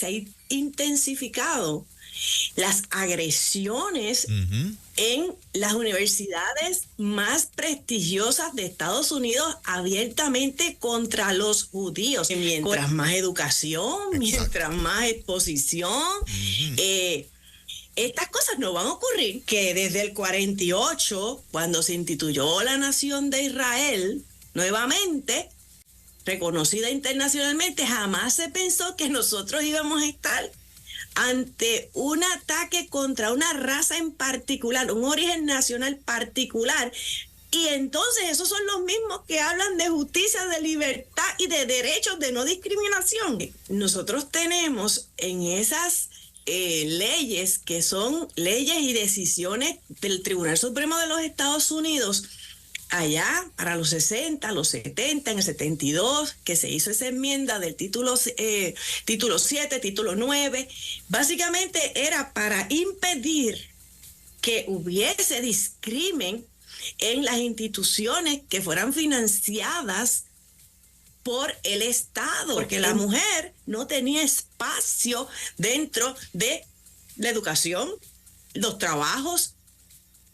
se ha intensificado las agresiones en las universidades más prestigiosas de Estados Unidos abiertamente contra los judíos. Mientras más educación, mientras más exposición, estas cosas no van a ocurrir. Que desde el 48, cuando se instituyó la nación de Israel, nuevamente reconocida internacionalmente, jamás se pensó que nosotros íbamos a estar ante un ataque contra una raza en particular, un origen nacional particular. Y entonces esos son los mismos que hablan de justicia, de libertad y de derechos de no discriminación. Nosotros tenemos en esas leyes, que son leyes y decisiones del Tribunal Supremo de los Estados Unidos, allá para los 60, los 70, en el 72, que se hizo esa enmienda del título 7, título 9, básicamente era para impedir que hubiese discrimen en las instituciones que fueran financiadas por el Estado, porque la mujer no tenía espacio dentro de la educación, los trabajos.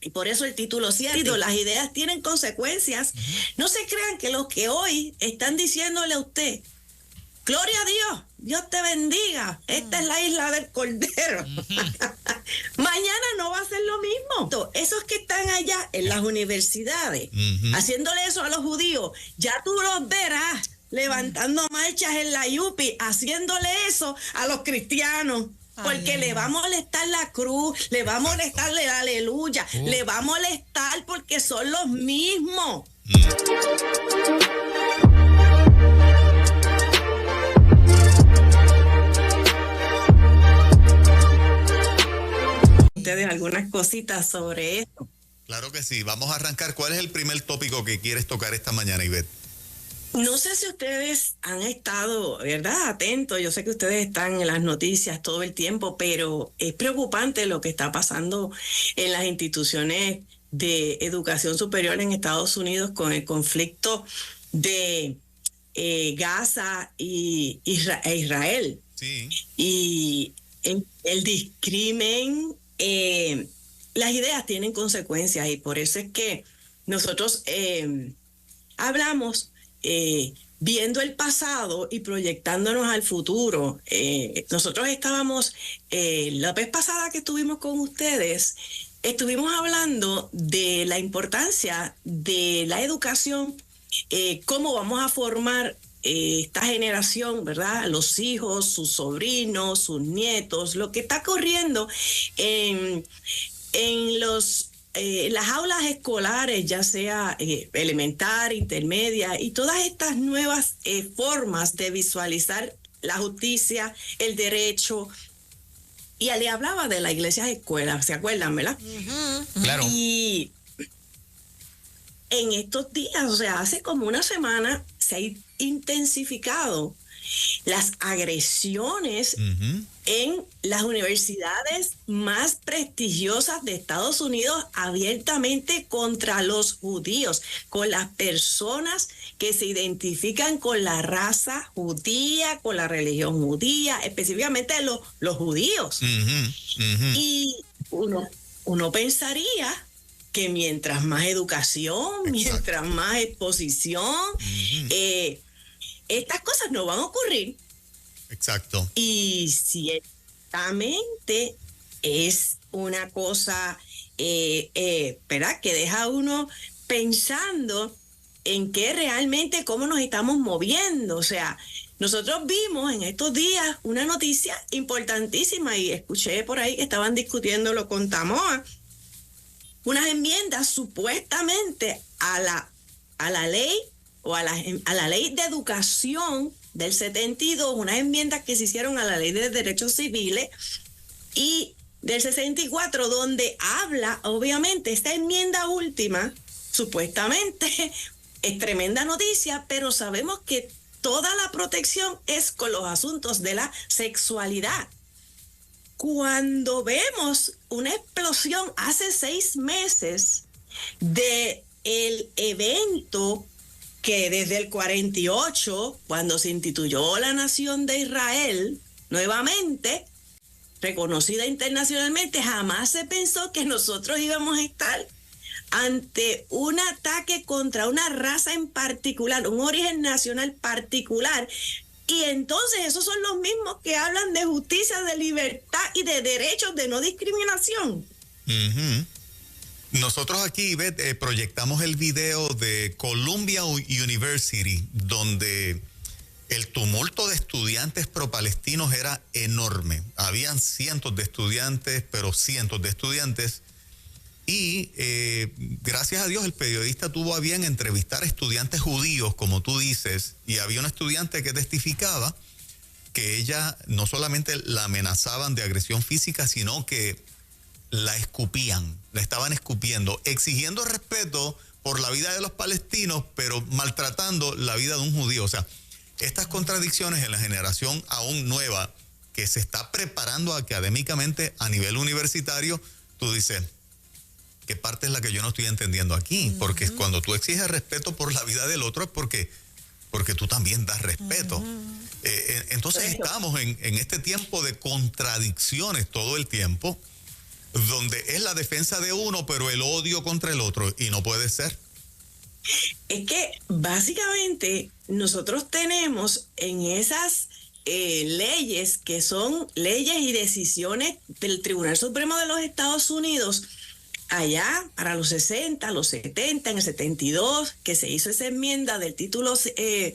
Y por eso el título 7, las ideas tienen consecuencias. No se crean que los que hoy están diciéndole a usted, gloria a Dios, Dios te bendiga, esta es la isla del Cordero. Mañana no va a ser lo mismo. Esos que están allá en las universidades, haciéndole eso a los judíos, ya tú los verás levantando marchas en la Yupi, haciéndole eso a los cristianos. Porque le va a molestar la cruz, le va a molestar el aleluya, le va a molestar porque son los mismos. Ustedes algunas cositas sobre esto. Claro que sí, vamos a arrancar. ¿Cuál es el primer tópico que quieres tocar esta mañana, Ivette? No sé si ustedes han estado, ¿verdad?, atentos. Yo sé que ustedes están en las noticias todo el tiempo, pero es preocupante lo que está pasando en las instituciones de educación superior en Estados Unidos con el conflicto de Gaza e Israel. Sí. Y el discrimen, las ideas tienen consecuencias, y por eso es que nosotros hablamos viendo el pasado y proyectándonos al futuro. Nosotros estábamos, la vez pasada que estuvimos con ustedes, estuvimos hablando de la importancia de la educación, cómo vamos a formar esta generación, ¿verdad? Los hijos, sus sobrinos, sus nietos, lo que está ocurriendo en las aulas escolares, ya sea elemental, intermedia, y todas estas nuevas formas de visualizar la justicia, el derecho. Y le hablaba de las iglesias escuelas, ¿se acuerdan, verdad? Claro. Y en estos días, o sea, hace como una semana, se ha intensificado las agresiones en las universidades más prestigiosas de Estados Unidos abiertamente contra los judíos, con las personas que se identifican con la raza judía, con la religión judía, específicamente los judíos. Y uno pensaría que mientras más educación, mientras más exposición, estas cosas no van a ocurrir. Exacto. Y ciertamente es una cosa, ¿verdad?, que deja a uno pensando en qué realmente, cómo nos estamos moviendo. O sea, nosotros vimos en estos días una noticia importantísima, y escuché por ahí que estaban discutiéndolo con Tamoa, unas enmiendas supuestamente a la ley, o a la ley de educación del 72, unas enmiendas que se hicieron a la ley de derechos civiles, y del 64, donde habla, obviamente, esta enmienda última, supuestamente es tremenda noticia, pero sabemos que toda la protección es con los asuntos de la sexualidad. Cuando vemos una explosión hace 6 meses de el evento que desde el 48, cuando se instituyó la nación de Israel, nuevamente reconocida internacionalmente, jamás se pensó que nosotros íbamos a estar ante un ataque contra una raza en particular, un origen nacional particular. Y entonces esos son los mismos que hablan de justicia, de libertad y de derechos de no discriminación. Uh-huh. Nosotros aquí, Ivette, proyectamos el video de Columbia University, donde el tumulto de estudiantes pro-palestinos era enorme. Habían cientos de estudiantes, pero cientos de estudiantes. Y gracias a Dios el periodista tuvo a bien entrevistar a estudiantes judíos, como tú dices, y había una estudiante que testificaba que ella no solamente la amenazaban de agresión física, sino que la escupían, la estaban escupiendo, exigiendo respeto por la vida de los palestinos, pero maltratando la vida de un judío. O sea, estas contradicciones en la generación aún nueva que se está preparando académicamente a nivel universitario, tú dices, ¿qué parte es la que yo no estoy entendiendo aquí? Porque cuando tú exiges respeto por la vida del otro es porque tú también das respeto. Entonces estamos en este tiempo de contradicciones todo el tiempo, donde es la defensa de uno, pero el odio contra el otro, y no puede ser. Es que básicamente nosotros tenemos en esas leyes, que son leyes y decisiones del Tribunal Supremo de los Estados Unidos, allá para los 60, los 70, en el 72, que se hizo esa enmienda del título 7,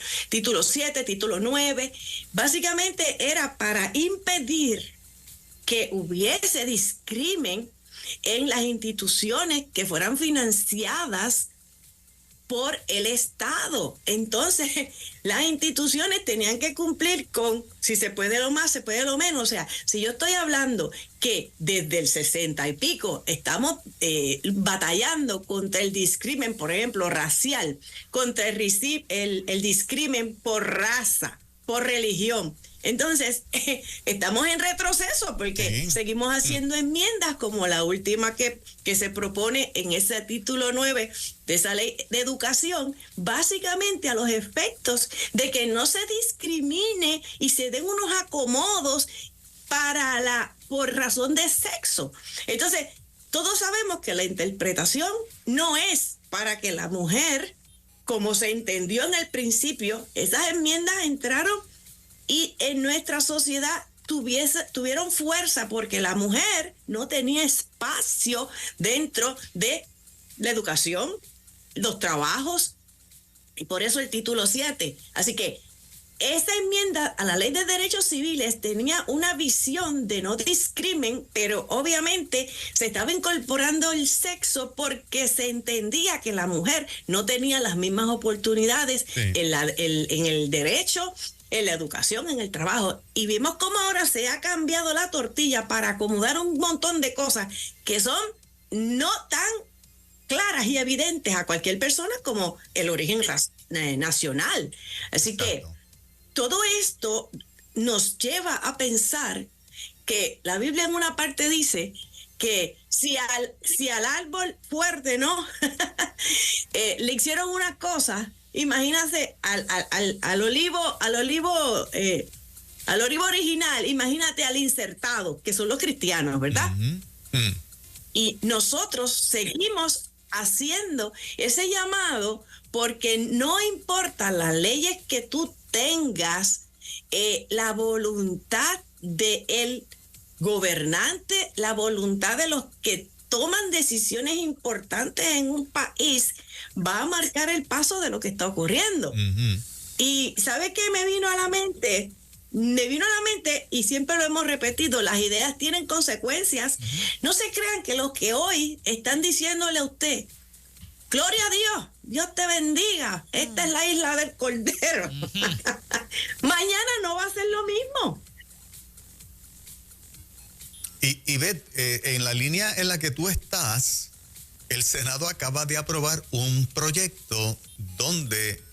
título 9, básicamente era para impedir que hubiese discrimen en las instituciones que fueran financiadas por el Estado. Entonces, las instituciones tenían que cumplir con, si se puede lo más, se puede lo menos. O sea, si yo estoy hablando que desde el 60 y pico estamos batallando contra el discrimen, por ejemplo, racial, contra el discrimen por raza, por religión. Entonces, estamos en retroceso porque seguimos haciendo enmiendas como la última que se propone en ese título 9 de esa ley de educación, básicamente a los efectos de que no se discrimine y se den unos acomodos por razón de sexo. Entonces, todos sabemos que la interpretación no es para que la mujer, como se entendió en el principio, esas enmiendas entraron y en nuestra sociedad tuvieron fuerza porque la mujer no tenía espacio dentro de la educación, los trabajos, y por eso el título 7. Así que esta enmienda a la Ley de Derechos Civiles tenía una visión de no discrimen, pero obviamente se estaba incorporando el sexo porque se entendía que la mujer no tenía las mismas oportunidades en el derecho, en la educación, en el trabajo. Y vimos cómo ahora se ha cambiado la tortilla para acomodar un montón de cosas que son no tan claras y evidentes a cualquier persona como el origen nacional. Así que todo esto nos lleva a pensar que la Biblia en una parte dice que si al árbol fuerte, ¿no? le hicieron una cosa, imagínate al olivo original, imagínate al insertado, que son los cristianos, ¿verdad? Y nosotros seguimos haciendo ese llamado porque no importa las leyes que tú tengas, la voluntad del gobernante, la voluntad de los que toman decisiones importantes en un país va a marcar el paso de lo que está ocurriendo. Y ¿sabe qué me vino a la mente? Me vino a la mente, y siempre lo hemos repetido, las ideas tienen consecuencias. No se crean que los que hoy están diciéndole a usted, gloria a Dios, Dios te bendiga, esta es la isla del Cordero. Mañana no va a ser lo mismo. Y Beth, en la línea en la que tú estás, el Senado acaba de aprobar un proyecto donde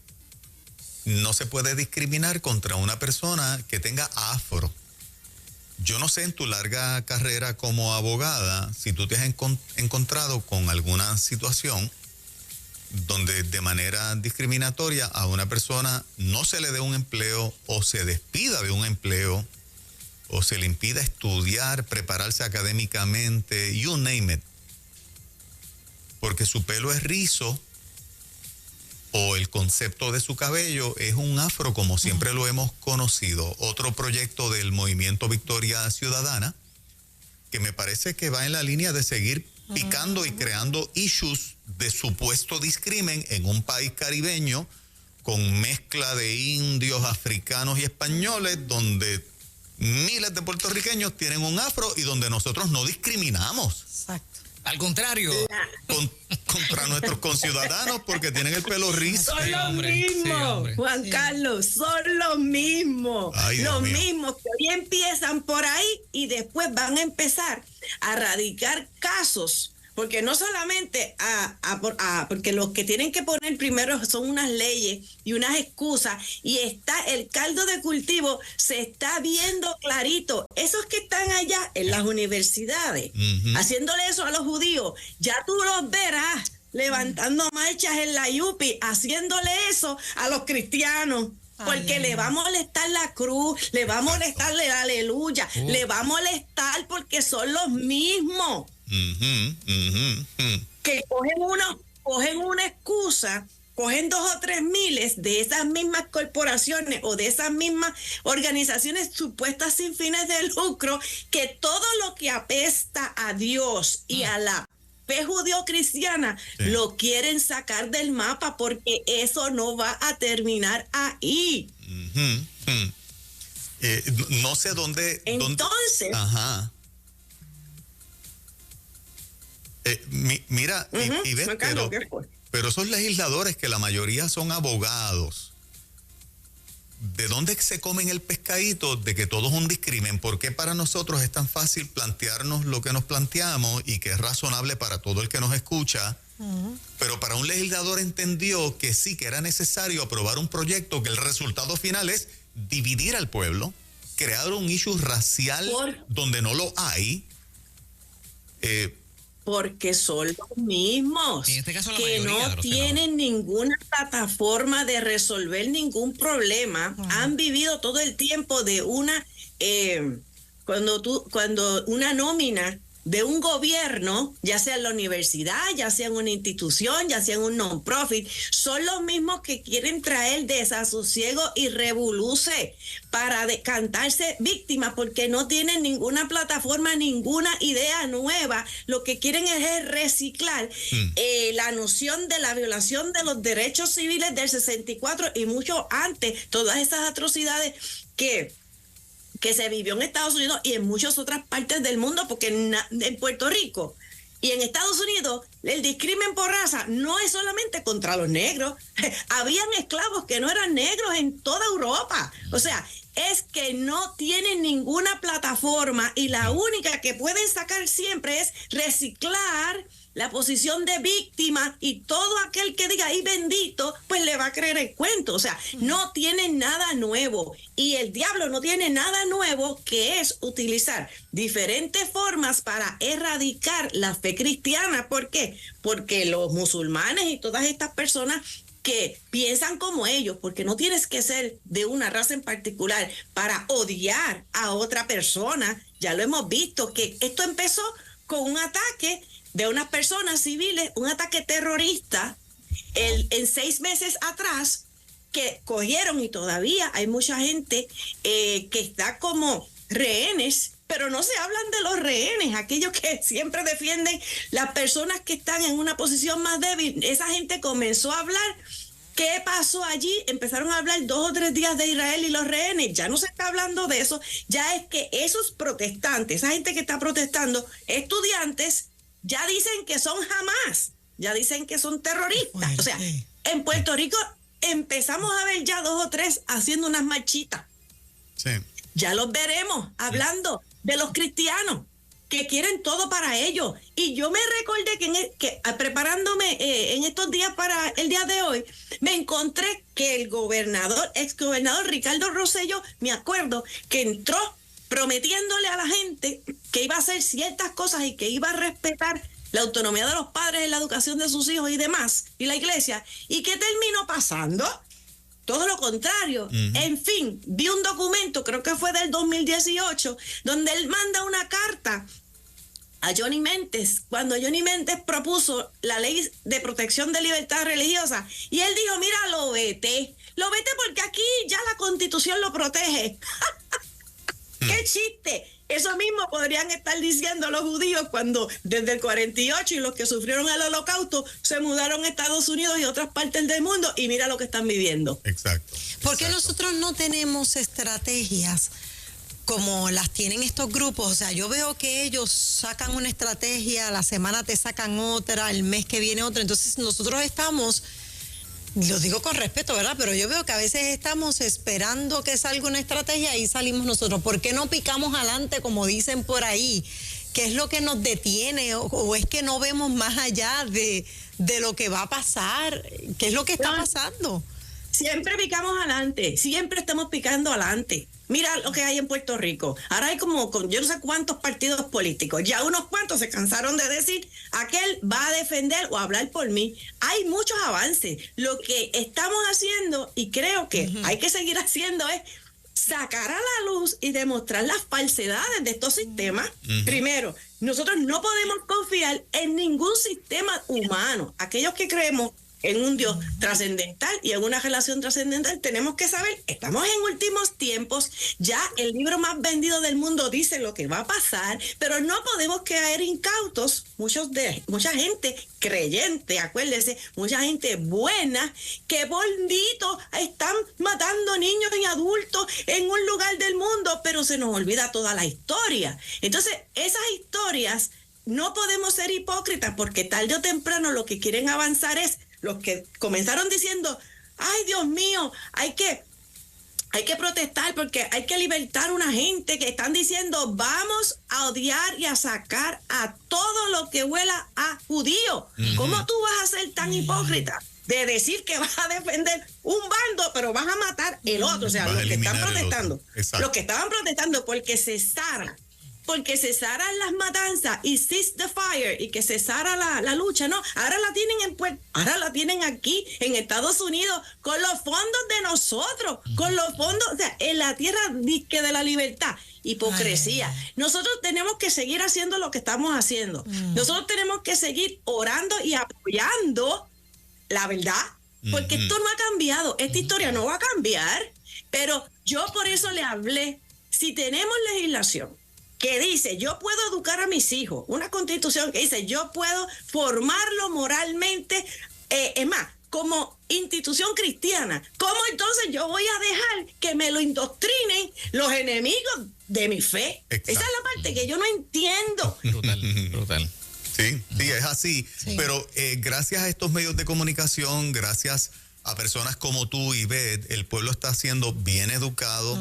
no se puede discriminar contra una persona que tenga afro. Yo no sé en tu larga carrera como abogada si tú te has encontrado con alguna situación donde de manera discriminatoria a una persona no se le dé un empleo o se despida de un empleo o se le impida estudiar, prepararse académicamente, you name it, porque su pelo es rizo o el concepto de su cabello es un afro como siempre lo hemos conocido. Otro proyecto del Movimiento Victoria Ciudadana que me parece que va en la línea de seguir picando y creando issues de supuesto discrimen en un país caribeño con mezcla de indios, africanos y españoles, donde miles de puertorriqueños tienen un afro y donde nosotros no discriminamos. Exacto. Al contrario. Contra nuestros conciudadanos porque tienen el pelo rizo. Son los mismos, Juan Carlos, son los mismos. Ay, los Dios mío. mismos que hoy empiezan por ahí y después van a empezar a radicar casos. Porque no solamente porque los que tienen que poner primero son unas leyes y unas excusas, y está el caldo de cultivo, se está viendo clarito. Esos que están allá en las universidades, haciéndole eso a los judíos, ya tú los verás levantando marchas en la Yupi, haciéndole eso a los cristianos. Porque le va a molestar la cruz, le va a molestar la aleluya, le va a molestar porque son los mismos. Que cogen una excusa, cogen 2 o 3 miles de esas mismas corporaciones o de esas mismas organizaciones supuestas sin fines de lucro, que todo lo que apesta a Dios y a la fe judío-cristiana lo quieren sacar del mapa, porque eso no va a terminar ahí. No sé dónde. Entonces. Ajá. Mira, y ves, pero esos legisladores, que la mayoría son abogados, ¿de dónde se comen el pescadito de que todo es un discrimen? ¿Por qué para nosotros es tan fácil plantearnos lo que nos planteamos y que es razonable para todo el que nos escucha? Pero para un legislador entendió que sí, que era necesario aprobar un proyecto que el resultado final es dividir al pueblo, crear un issue racial donde no lo hay. Porque son los mismos, en este caso, la que no tienen ninguna plataforma de resolver ningún problema. Han vivido todo el tiempo de una cuando una nómina de un gobierno, ya sea en la universidad, ya sea en una institución, ya sea en un non-profit, son los mismos que quieren traer desasosiego y revoluce para decantarse víctimas, porque no tienen ninguna plataforma, ninguna idea nueva. Lo que quieren es reciclar la noción de la violación de los derechos civiles del 64 y mucho antes, todas esas atrocidades que se vivió en Estados Unidos y en muchas otras partes del mundo, porque en Puerto Rico y en Estados Unidos el discrimen por raza no es solamente contra los negros. Habían esclavos que no eran negros en toda Europa. O sea, es que no tienen ninguna plataforma y la única que pueden sacar siempre es reciclar la posición de víctima, y todo aquel que diga ¡ay bendito!, pues le va a creer el cuento. O sea, no tienen nada nuevo, y el diablo no tiene nada nuevo, que es utilizar diferentes formas para erradicar la fe cristiana. ¿Por qué? Porque los musulmanes y todas estas personas que piensan como ellos, porque no tienes que ser de una raza en particular para odiar a otra persona. Ya lo hemos visto, que esto empezó con un ataque de unas personas civiles, un ataque terrorista en 6 meses atrás, que cogieron, y todavía hay mucha gente que está como rehenes, pero no se hablan de los rehenes, aquellos que siempre defienden las personas que están en una posición más débil. Esa gente comenzó a hablar. ¿Qué pasó allí? Empezaron a hablar 2 o 3 días de Israel y los rehenes. Ya no se está hablando de eso. Ya es que esos protestantes, esa gente que está protestando, estudiantes, ya dicen que son Hamás, ya dicen que son terroristas. O sea, en Puerto Rico empezamos a ver ya 2 o 3 haciendo unas marchitas. Sí. Ya los veremos hablando de los cristianos que quieren todo para ellos. Y yo me recordé que preparándome en estos días para el día de hoy, me encontré que el exgobernador Ricardo Rosselló, me acuerdo que entró prometiéndole a la gente que iba a hacer ciertas cosas y que iba a respetar la autonomía de los padres en la educación de sus hijos y demás, y la iglesia. ¿Y qué terminó pasando? todo lo contrario. En fin, vi un documento, creo que fue del 2018, donde él manda una carta a Johnny Méndez, cuando Johnny Méndez propuso la ley de protección de libertad religiosa, y él dijo, mira, lo vete porque aquí ya la Constitución lo protege. ¡Qué chiste! Eso mismo podrían estar diciendo los judíos cuando desde el 48 y los que sufrieron el Holocausto se mudaron a Estados Unidos y otras partes del mundo, y mira lo que están viviendo. Exacto. ¿Por qué nosotros no tenemos estrategias como las tienen estos grupos? O sea, yo veo que ellos sacan una estrategia, la semana te sacan otra, el mes que viene otra. Entonces nosotros estamos, lo digo con respeto, ¿verdad? Pero yo veo que a veces estamos esperando que salga una estrategia y salimos nosotros. ¿Por qué no picamos adelante, como dicen por ahí? ¿Qué es lo que nos detiene? ¿O es que no vemos más allá de lo que va a pasar? ¿Qué es lo que está pasando? Siempre picamos adelante, siempre estamos picando adelante. Mira lo que hay en Puerto Rico. Ahora hay como yo no sé cuántos partidos políticos. Ya unos cuantos se cansaron de decir, aquel va a defender o a hablar por mí. Hay muchos avances. Lo que estamos haciendo, y creo que hay que seguir haciendo, es sacar a la luz y demostrar las falsedades de estos sistemas. Primero, nosotros no podemos confiar en ningún sistema humano. Aquellos que creemos en un Dios trascendental y en una relación trascendental, tenemos que saber, estamos en últimos tiempos, ya el libro más vendido del mundo dice lo que va a pasar, pero no podemos caer incautos. Mucha gente creyente, acuérdense, mucha gente buena, que bendito, están matando niños y adultos en un lugar del mundo, pero se nos olvida toda la historia. Entonces, esas historias, no podemos ser hipócritas, porque tarde o temprano lo que quieren avanzar es los que comenzaron diciendo, ay Dios mío, hay que protestar porque hay que libertar a una gente, que están diciendo, vamos a odiar y a sacar a todo lo que huela a judío. ¿Cómo tú vas a ser tan hipócrita de decir que vas a defender un bando, pero vas a matar el otro? O sea, los que están protestando, los que estaban protestando porque cesaran las matanzas y cease the fire, y que cesara la lucha, no, ahora la tienen aquí en Estados Unidos con los fondos de nosotros, con los fondos, o sea, en la tierra disque de la libertad. Hipocresía. Nosotros tenemos que seguir haciendo lo que estamos haciendo. Nosotros tenemos que seguir orando y apoyando la verdad, porque esto no ha cambiado, esta historia no va a cambiar. Pero yo por eso le hablé, si tenemos legislación que dice, yo puedo educar a mis hijos, una constitución que dice, yo puedo formarlo moralmente, es más, como institución cristiana, ¿cómo entonces yo voy a dejar que me lo indoctrinen los enemigos de mi fe? Exacto. Esa es la parte que yo no entiendo. Brutal. Sí, es así. Sí. Pero gracias a estos medios de comunicación, gracias a personas como tú, Ivette, el pueblo está siendo bien educado,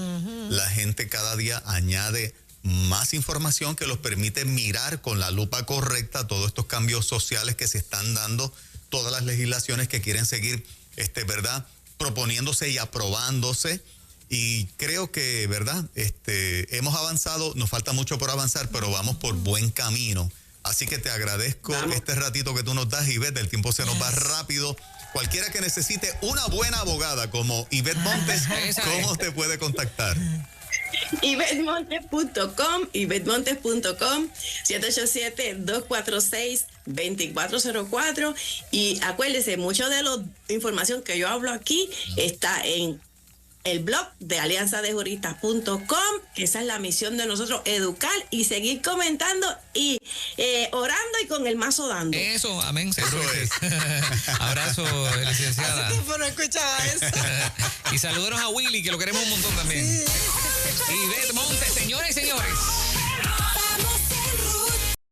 la gente cada día añade más información que los permite mirar con la lupa correcta todos estos cambios sociales que se están dando, todas las legislaciones que quieren seguir, ¿verdad?, proponiéndose y aprobándose. Y creo que, ¿verdad?, hemos avanzado, nos falta mucho por avanzar, pero vamos por buen camino. Así que te agradezco este ratito que tú nos das, Ivette. El tiempo se nos va rápido. Cualquiera que necesite una buena abogada como Ivette Montes, ¿cómo te puede contactar? IvetteMontes.com, 787-246-2404. Y acuérdense, mucho de la información que yo hablo aquí está en el blog de alianzadejuristas.com. Esa es la misión de nosotros, educar y seguir comentando y orando y con el mazo dando. Eso, amén. Eso es. Abrazo, licenciada. Hace tiempo no escuchaba eso. Y saludaron a Willy, que lo queremos un montón también. Sí.